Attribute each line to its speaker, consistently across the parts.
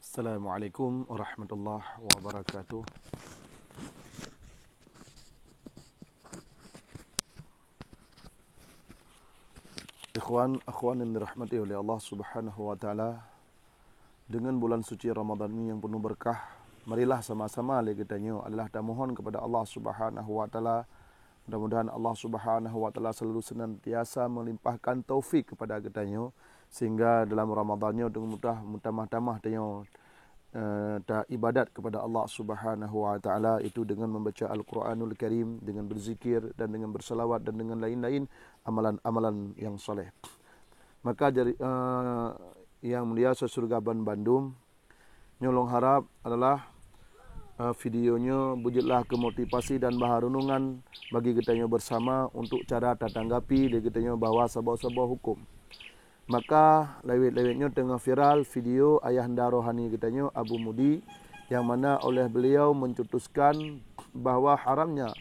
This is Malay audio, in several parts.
Speaker 1: Assalamualaikum warahmatullahi wabarakatuh. Ikhwan, akhwan yang dirahmati oleh Allah Subhanahu wa taala, dengan bulan suci Ramadan ini yang penuh berkah, marilah sama-sama kita adalah dan mohon kepada Allah Subhanahu wa taala, mudah-mudahan Allah Subhanahu wa taala selalu senantiasa melimpahkan taufik kepada kita sehingga dalam Ramadannya dengan mudah-mudah ibadat kepada Allah Subhanahu wa taala itu dengan membaca Al-Quranul Karim, dengan berzikir dan dengan bersalawat dan dengan lain-lain amalan-amalan yang soleh. Maka yang mulia Surga Bandung nyolong harap adalah videonya wujudlah kemotivasi dan bahan renungan bagi kita bersama untuk cara tanggapi dan kita bawa sebuah hukum. Maka lewat-lewatnya tengah viral video ayahanda rohani kitanya Abu Mudi, yang mana oleh beliau mencetuskan bahawa haramnya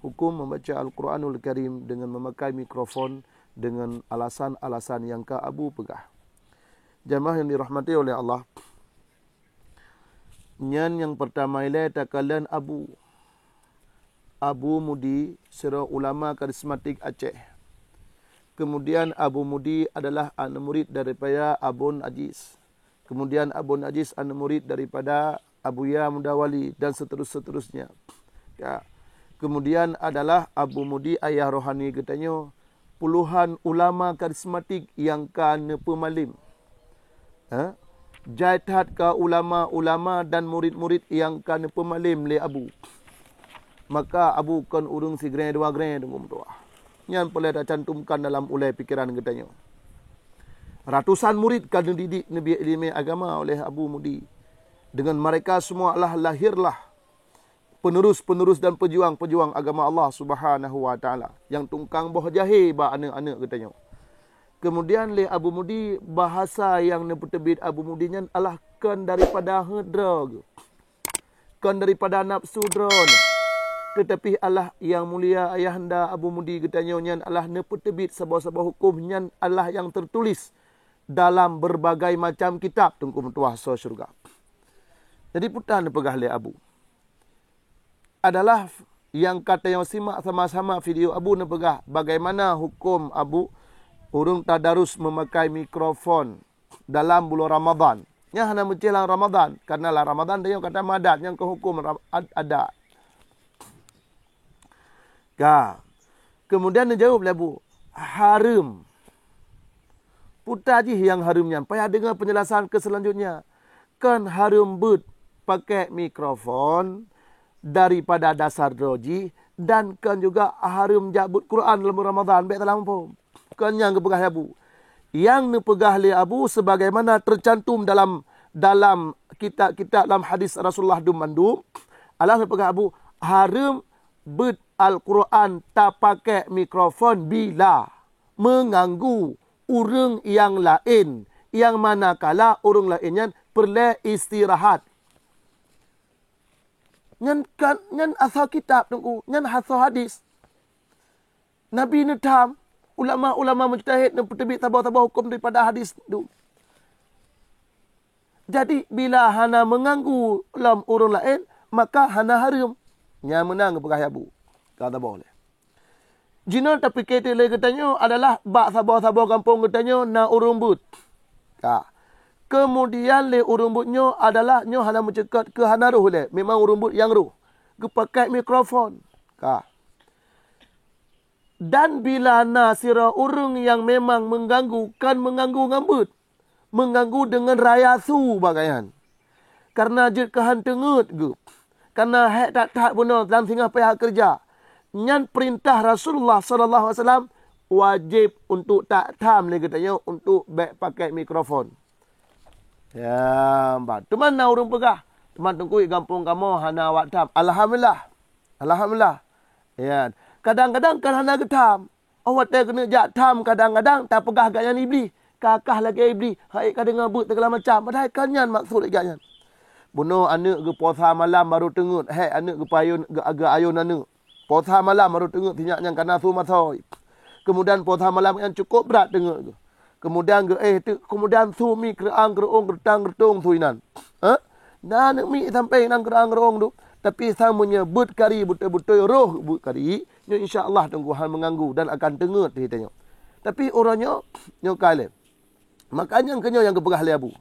Speaker 1: hukum membaca Al-Quranul Karim dengan memakai mikrofon dengan alasan-alasan yang Abu pegah. Jamaah yang dirahmati oleh Allah, yang pertama ialah takalan Abu Mudi, seorang ulama karismatik Aceh. Kemudian Abu Mudi adalah anak murid daripada Abun Aziz. Kemudian Abun Aziz anak murid daripada Abu Ya Mudawali dan seterusnya. Ya. Kemudian adalah Abu Mudi ayah rohani katanya puluhan ulama karismatik yang kan pemalim. Jaitat ke ulama-ulama dan murid-murid yang kan pemalim le Abu. Maka Abu kan urung si grand dua grand dengan tua. Yang boleh cantumkan dalam ulai pikiran katanya. Ratusan murid kan dididik Nabi ilmu agama oleh Abu Mudi. Dengan mereka semua lahirlah penerus dan pejuang agama Allah Subhanahu wa taala yang tungkang boh jahe ba anak-anak katanya. Kemudian le Abu Mudi bahasa yang nepetebit Abu Mudi nyan alah kan daripada hedra, kan daripada nafsu drone. Tetapi Allah yang mulia ayahanda Abu Mudi katanya nyan Allah nepetebit sebuah hukum nyan Allah yang tertulis dalam berbagai macam kitab tungku tuah surga. Jadi putan pegah le Abu adalah yang kata yang simak sama-sama video Abu nepegah bagaimana hukum Abu urung tadarus memakai mikrofon dalam bulan Ramadan. Nya hana menjelang Ramadan karena lah Ramadan dia kata madat yang ke hukum ada. Kemudian dia jawab Abu, haram. Putar je yang haramnya. Payah dengar penjelasan ke selanjutnya. Kan haram but pakai mikrofon daripada dasar roji dan kan juga haram jabut Quran dalam Ramadan. Baik dalam pun. Kan yang kepegah Abu. Yang nepegah li Abu sebagaimana tercantum dalam kitab-kitab dalam hadis Rasulullah Dumandum. Allah nepegah Abu haram but Al-Quran tak pakai mikrofon bila mengganggu orang yang lain, yang manakala orang lainnya perlu istirahat. Nyan asal kitab tunggu, nyan asal hadis. Nabi netam, ulama-ulama mujtahid dan peterbit tabah-tabah hukum daripada hadis tu. Jadi bila hana mengganggu orang lain, maka hana haram. Nya menang pegah Abu. Kata boleh. Jina tapi kita lagi katanya adalah bak sabah-sabah kampung katanya na urumbut. Kemudian le urumbutnya adalah nyo hana mencekat ke hana ruh le. Memang urumbut yang ruh. Kepakai mikrofon. Dan bila na sira urung yang memang mengganggu ngambut. Mengganggu dengan raya su bagaian. Karena jet kehan tengut ke. Karena hak tak benar dalam singgah pihak kerja. Nyan perintah Rasulullah sallallahu alaihi wasallam wajib untuk tak tam ni katanya untuk baik pakai mikrofon. Ya, mbak. Teman nak urung pegah. Teman tunggu kampung kamu hana awak tam. Alhamdulillah. Ya. Kadang-kadang kan hana getam. Awak tak kena jak tam kadang-kadang tak pegah gak yang iblis. Kakah lagi iblis. Hai ka dengar but segala macam. Padahal kan nyan maksud gak nyan. Bunuh anak ke puasa malam baru tengut. Hai anak ke payun ke agak ayun anak. Puasa malam baru tengok tinyak yang kena su masoi. Kemudian puasa malam yang cukup berat tengok. Kemudian kemudian su mi kereang kereung gertang gertung suinan. Nak mi sampai nang gerang-gerong tu. Tapi samanya but kari betul-betul roh but kari. Nyo insya-Allah tunggu hal mengganggu dan akan tengut ditanya. Tapi orangnya nyo kale. Makanya kenyo yang keberah lebu.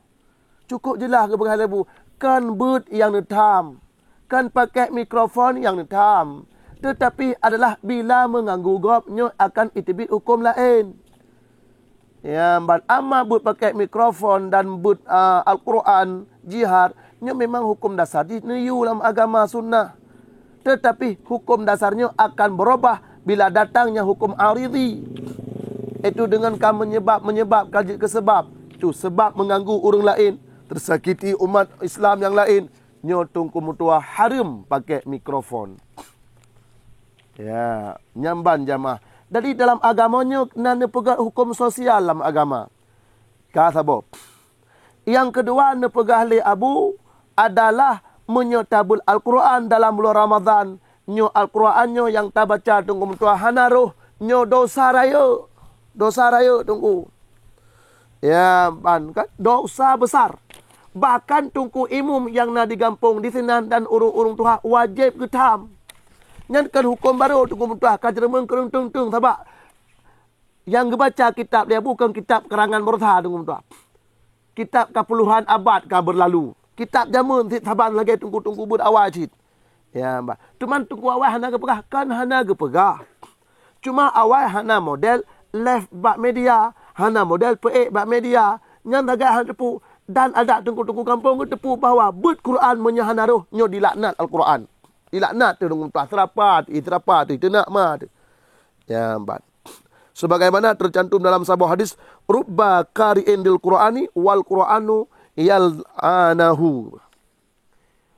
Speaker 1: Cukup jelas keberah lebu. Kan but yang netam. Kan pakai mikrofon yang netam. Tetapi adalah bila mengganggu gop nyo akan itibit hukum lain. Ya, amma but pakai mikrofon dan but Al-Quran jihad nyo memang hukum dasar di dalam agama sunnah. Tetapi hukum dasarnya akan berubah bila datangnya hukum aridhi. Itu dengan kamu menyebabkan ke sebab. Itu sebab mengganggu orang lain. Tersakiti umat Islam yang lain. Nyo tungku mutua haram pakai mikrofon. Ya, nyamban jamaah. Jadi dalam agamanya nana pegang hukum sosial dalam agama. Kasabo. Yang kedua nana pegang li abu adalah menyotabul Al-Quran dalam bulan Ramadan. Nyo Al-Qurannya yang tak baca tunggu mutua hanaruh. Nyo dosa raya. Dosa raya tunggu. Ya, kan dosa besar. Bahkan tunggu imum yang nak digampung di sini dan urung-urung Tuhan wajib getam. Yang kan hukum baru tunggu mutua kajeremeng kerung-tung-tung sabak. Yang baca kitab dia bukan kitab karangan Murtha tunggu mutua. Kitab kapuluhan abad kah berlalu. Kitab jamun saban lagi tunggu-tunggu bud awal cit. Ya, mbak. Cuman tunggu awal hana gepegah kan hana gepegah. Cuma awal hana model left bak media, hana model peek bak media, nyang tagak han tepu dan ada tunggu-tunggu kampung tepu bahawa but Quran menyahana roh nyo dilaknat Al-Quran. Dilaknat tu dengan terapat, itu nak mah. Ya, mbak. Sebagaimana tercantum dalam sebuah hadis, rubba qari'in dil Qur'ani wal Qur'anu yal'anahu.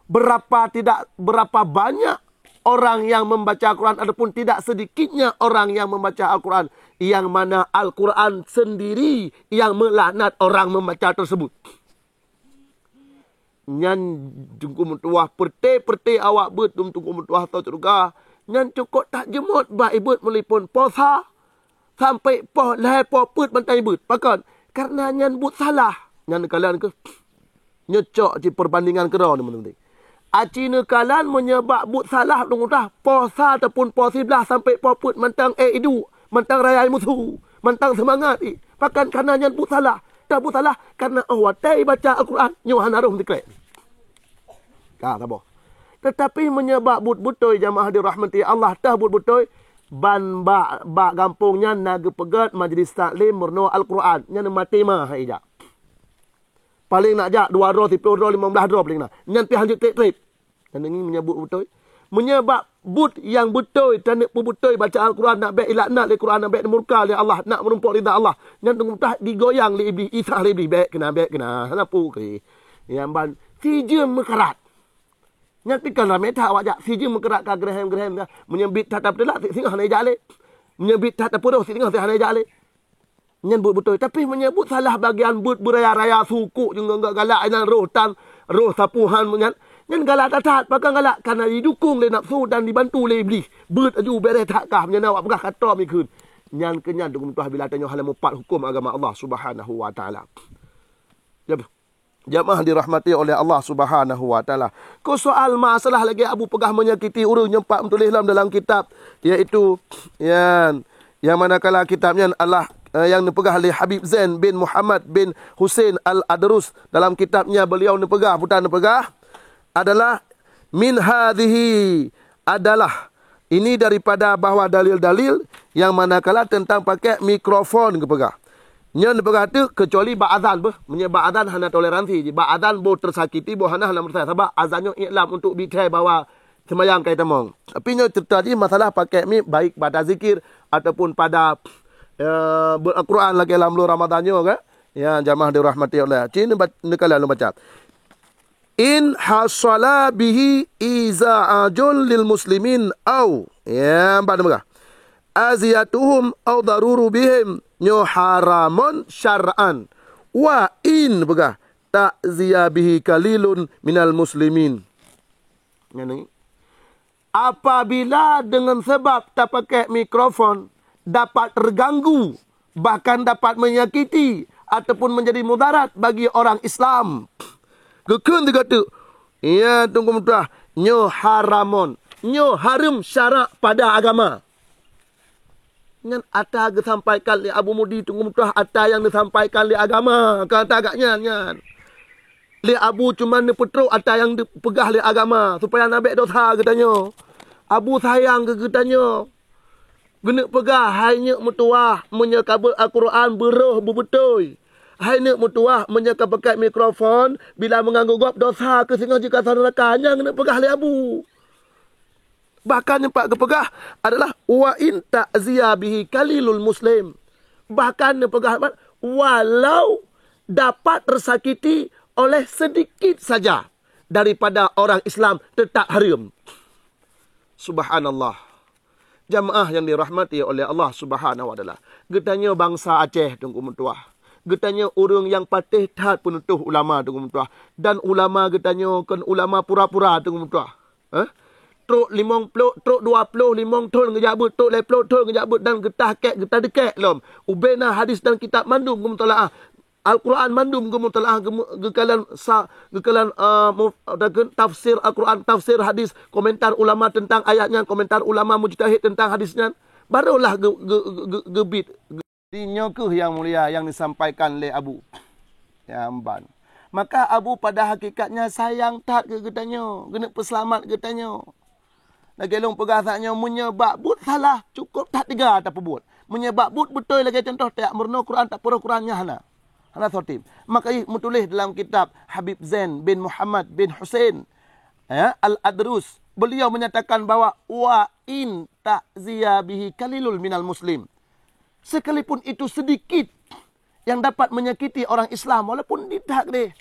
Speaker 1: Berapa banyak orang yang membaca Al-Quran ataupun tidak sedikitnya orang yang membaca Al-Quran yang mana Al-Quran sendiri yang melaknat orang membaca tersebut. Nyan tunggu mutuah perte awak bet tunggu mutuah tau juga. Nyan cukup tak jemut ba ibut melipun posa sampai poh lahir poh put bantai ibut. Pakon karena nyan but salah. Nyan kalian ke nyocok di perbandingan kerau ni menurut. Acina kalian menyebab but salah tunggu dah posa ataupun poh sebelah sampai poh put mentang idu, mentang raya musuh, mentang semangat. Pakon karena nyan but salah. Tak but salah karena awak baca Al-Quran nyo hanarum diklek. Sabar. Tetapi menyebab but-butoy jamaah dirahmati Allah tah but-butoy ban ba gampungnya naga pegat majlis taklim murno Al-Quran nya mati mah haija. Paling nak jak 2 roh 10 roh 15 roh paling nak. Nyan pi hanjut trip. Dan ini menyebut butoy. Menyebab but yang butoy dan butoy baca Al-Quran nak baik ilaknat li Quran nak baik murka li Allah nak menumpuk ridha Allah. Nyan tunggu tah digoyang li iblis Isa li iblis baik kena. Kenapa ke? Yang ban sijim mekarat. Nyan pikan ramai tak awak jak sijim mekarat ka gerhem-gerhem ka menyebit tatap telak singah hanai jale. Menyebit tatap puruh singah hanai jale. Nyan but butoy tapi menyebut salah bagian but beraya-raya suku juga enggak galak dan roh sapuhan nyan. Nyan galak tatat pakai galak karena didukung oleh nafsu dan dibantu oleh iblis. Bet aju beres tak kah menyana awak pegah kata mikun. Nyan kenyan tunggu tuah bila tanya hal empat hukum agama Allah Subhanahu wa taala. Jamaah dirahmati oleh Allah Subhanahu wa taala. Ko soal masalah lagi abu pegah menyakiti urang nyempak menulis dalam kitab iaitu yang manakala kitabnya Allah yang dipegah oleh Habib Zain bin Muhammad bin Hussein Al-Adrus dalam kitabnya beliau dipegah bukan dipegah adalah min hadhihi adalah ini daripada bahawa dalil-dalil yang manakala tentang pakai mikrofon kepegah. Nyan dipegah tu kecuali ba'adzan beh menyebab adzan hana toleransi ba'adzan bo tersakiti bo hana merasa sebab azannya iklam untuk bitai bahawa semayang kai temong. Tapi nyo cerita ni masalah pakai mi baik pada zikir ataupun pada Al-Quran lagi dalam bulan Ramadannya kan. Ya jamaah dirahmati Allah. Cina kalian baca. In hasala bihi iza'ajul lil muslimin au pada mereka aziyatuhum au daruru bihim nyo haramun syar'an wa in mereka ta'ziya bihi kalilun minal muslimin. Ini apabila dengan sebab tak pakai mikrofon dapat terganggu bahkan dapat menyakiti ataupun menjadi mudarat bagi orang Islam Gekun tiga tu. Ya tunggu mudah. Nyo haramon. Nyo haram syarak pada agama. Ngan ata disampaikan li Abu Mudi tunggu mudah ata yang disampaikan li agama. Kata agaknya nyan. Li Abu cuma ni petruk ata yang dipegah li agama supaya nabi dosa katanya. Abu sayang ke katanya. Gena pegah hanya mutuah menyekabut Al-Quran beruh bebetul. Hanya mutuah menyeka pakai mikrofon bila mengganggu gop dosa ke singa jika sarakanya kena pegah li Abu. Bahkan yang pak kepegah adalah wa in ta'ziya bihi kalilul muslim. Bahkan yang pegah walau dapat tersakiti oleh sedikit saja daripada orang Islam tetap haram. Subhanallah. Jamaah yang dirahmati oleh Allah Subhanahu wa taala. Getanya bangsa Aceh tunggu mentuah. Getanya orang yang patih taat penutuh ulama tunggu mentuah. Dan ulama getanya kan ulama pura-pura tunggu mentuah. Truk 50, truk 20, 50 ton ngejabut, truk 50 ton ngejabut dan getah kek, getah dekek lom. Ubena hadis dan kitab mandum gemutalaah. Al-Quran mandum gemutalaah gekalan tafsir Al-Quran, tafsir hadis, komentar ulama tentang ayatnya, komentar ulama mujtahid tentang hadisnya. Barulah gebit. Dinyo ke yang mulia yang disampaikan oleh Abu. Ya amban. Maka Abu pada hakikatnya sayang tak ke getanya, kena peselamat getanya. Lagi long pegasaknya menyebab but salah cukup tak tiga tak pebut. Menyebab but betul lagi contoh tak murno Quran tak pura Qurannya hana sortim. Maka menulis dalam kitab Habib Zain bin Muhammad bin Hussein Al-Adrus, beliau menyatakan bahawa wa in ta'ziya bihi kalilul minal muslim. Sekalipun itu sedikit yang dapat menyakiti orang Islam walaupun tidak deh,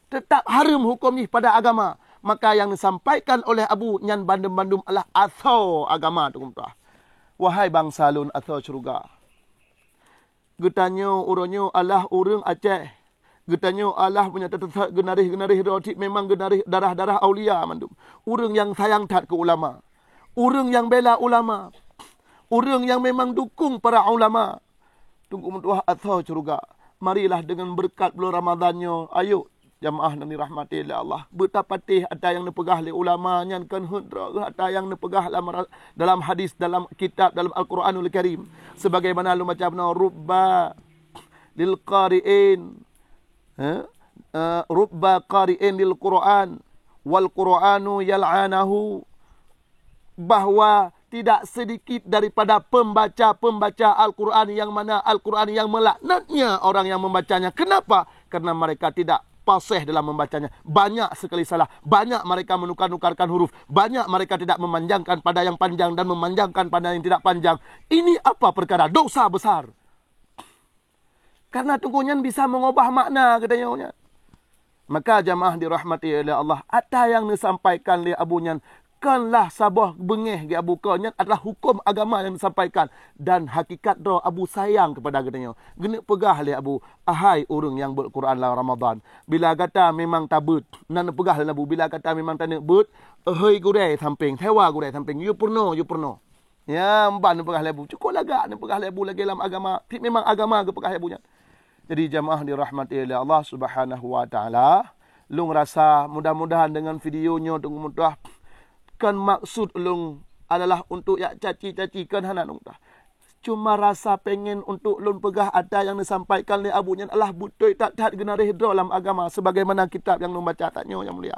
Speaker 1: tetap haram hukumnya pada agama. Maka yang disampaikan oleh Abu nyan bandum-bandum adalah asal agama tu tuan. Wahai bangsa lun asal syurga. Getanyo uronyo Allah urang Aceh. Getanyo Allah punya tetesak genarih-genarih roti memang genarih darah-darah aulia mandum. Urang yang sayang tat ke ulama. Urang yang bela ulama. Urang yang memang dukung para ulama. Tunggu mutuah asal syurga. Marilah dengan berkat bulan Ramadannya. Ayo jamaah yang dirahmati oleh Allah. Betapatih ada yang dipegah oleh ulama yang kan ada yang dipegah dalam hadis, dalam kitab, dalam Al-Quranul Karim. Sebagaimana lu macam rubba lil qari'in. Rubba qari'in lil Quran wal Quranu yal'anahu. Bahawa tidak sedikit daripada pembaca-pembaca Al-Quran yang mana Al-Quran yang melaknatnya orang yang membacanya. Kenapa? Karena mereka tidak fasih dalam membacanya. Banyak sekali salah. Banyak mereka menukar-nukarkan huruf. Banyak mereka tidak memanjangkan pada yang panjang dan memanjangkan pada yang tidak panjang. Ini apa perkara? Dosa besar. Karena tunggunya bisa mengubah makna katanya. Maka jamaah dirahmati oleh Allah. Ada yang disampaikan oleh Abu Nyan. Kanlah sabah bengih ke Abu Qanyan adalah hukum agama yang disampaikan. Dan hakikat roh Abu sayang kepada katanya. Gena pegah oleh Abu. Ahai orang yang berquran dalam Ramadan. Bila kata memang tabut. Nan pegah oleh Abu. Bila kata memang tak nak but. Ahai gurai samping. Tewa gurai samping. You purno. Ya mban pegah oleh Abu. Cukup lagak nak pegah oleh Abu lagi dalam agama. Memang agama ke pegah oleh Abu. Jadi jamaah dirahmati oleh Allah Subhanahu wa taala. Lu rasa mudah-mudahan dengan videonya tunggu mudah. Kan maksud lung adalah untuk ya caci-cacikan hanan ungtah. Cuma rasa pengen untuk lun pegah ada yang disampaikan oleh Abu Nyan Allah butuh tak genarih dalam agama sebagaimana kitab yang lung baca taknya yang mulia.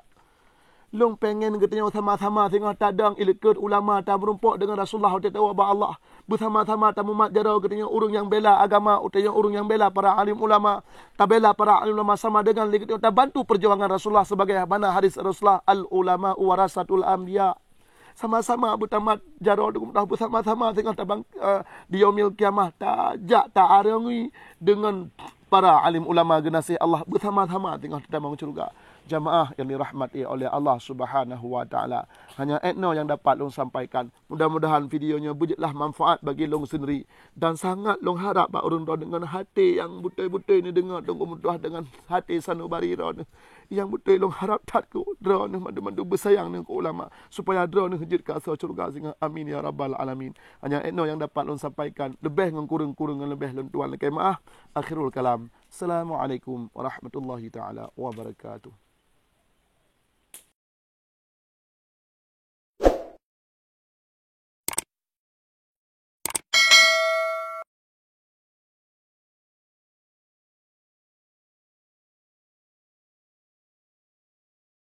Speaker 1: Lung pengen katanya sama-sama tengah tadang ilekut ulama tak berumpuk dengan Rasulullah tahu ba Allah. Bersama-sama tak mumat jarau katanya orang yang bela agama, utanya orang yang bela para alim ulama, tak bela para alim ulama sama dengan tak bantu perjuangan Rasulullah sebagai mana hadis Rasulullah al ulama warasatul anbiya. Sama-sama bertamat jarau dengan bersama-sama tengah tabang di yaumil kiamah tajak tak arangi dengan para alim ulama generasi Allah bersama-sama tengah tabang syurga. Jamaah yang dirahmati oleh Allah Subhanahu wa taala. Hanya etno yang dapat long sampaikan. Mudah-mudahan videonya bujutlah manfaat bagi long sendiri dan sangat long harap pak urang dengan hati yang betul-betul ni dengar dong mudah dengan hati sanubari ron. Yang betul long harap tat ke dra ni mandu-mandu bersayang dengan ulama supaya dra ni hujud ke asal syurga sehingga amin ya rabbal alamin. Hanya etno yang dapat long sampaikan. Lebih dengan kurang-kurang lebih long tuan lagi maaf. Akhirul kalam. Assalamualaikum warahmatullahi taala wabarakatuh.